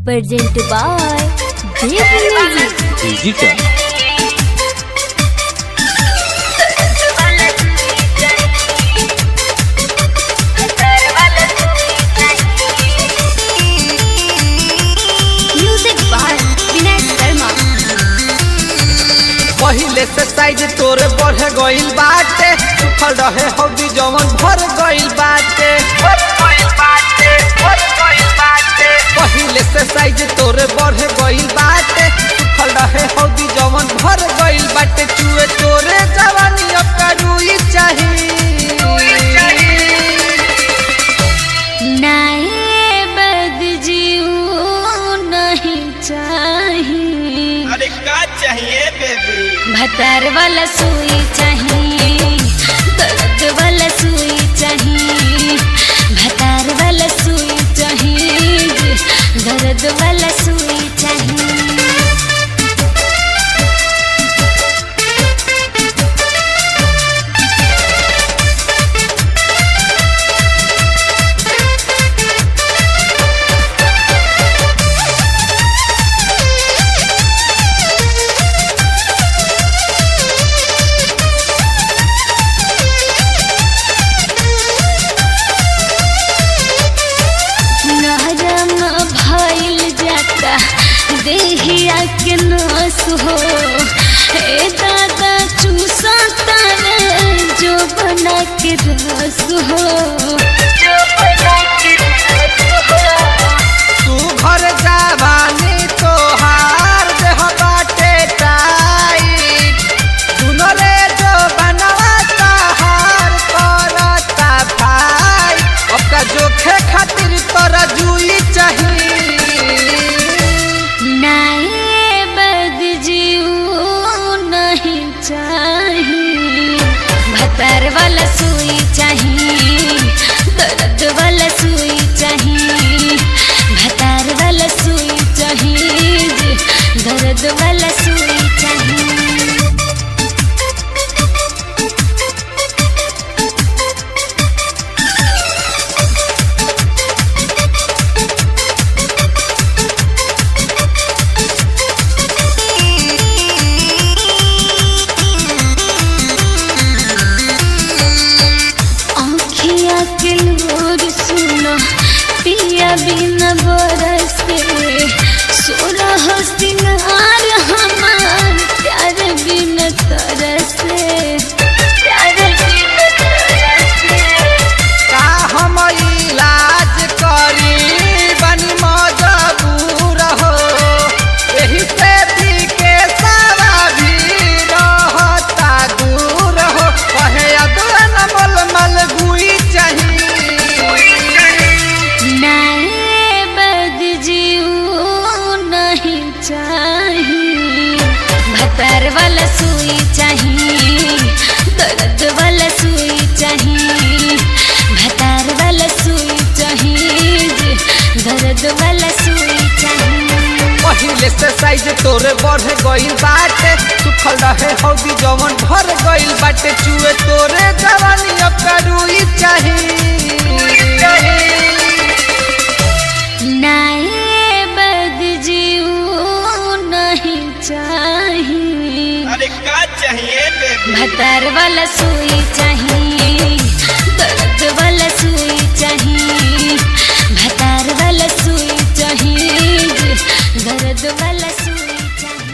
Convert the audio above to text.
Present by Dev Music. Digital. Music by Vinay Sharma. पहिले से size तोरे बढ़ गइल बाटे, सुखल रहे हौदी जवन भर गइल बाटे। पहिले से साइज तोरे बढ़ गइल बाटे, सुखल रहे हौदी जवन भर गइल बाटे। चुए तोरे जवानी अब करूई चाहिए। नाये बद जीऊ नहीं चाहिए। अरे का चाहिए बेबी? भतार वाला सुई चाहिए, दर्द वाला सुई चाहिए। भतार वाला सुई चाहिए, दर्द वाला सुई चाहिए। देहिया के नस हो ए दादा चूसा तारे जो बना के रस हो। तू घर जवानी तोहार देह बाटे टाइट, सुनो रे जो बनवा तहार करता भाई। ओका जोखे खातिर तोरा जुई चाहिए। नाये बद जीऊ नहीं चाहिए। भतार वाला सुई चाहिए, दर्द वाला सुई चाहिए। भतार वाला सुई चाहिए, दर्द वाला सुई चाहिए। के लोर सुनो पिया बिना बरसे, सोरह सिंगार हमार प्यार बिना तरसे। का हम इलाज करी बनी मजबूर हो, एही से भी के सारा भी रहता दूर हो। कहे अदन मल मल गुई नाये बद जीऊ नहीं चाहिए। भतार वाला सुई चाहिए, दर्द वाला सुई चाहिए। भतार वाला सुई चाहिए, दर्द वाला सुई चाहिए। पहिले से साइज तोरे बढ़ गइल बाटे, सुखल रहे हौदी जवन भर गइल बाटे। चुए तोरे जवानी अब करूई चाहिए। नाये बद जीऊ नहीं चाहिए। अरे का चाहिए बेबी? भतार वाला सुई चाहिए, दर्द वाला सुई चाहिए। भतार वाला सुई चाहिए, दर्द वाला सुई चाहिए।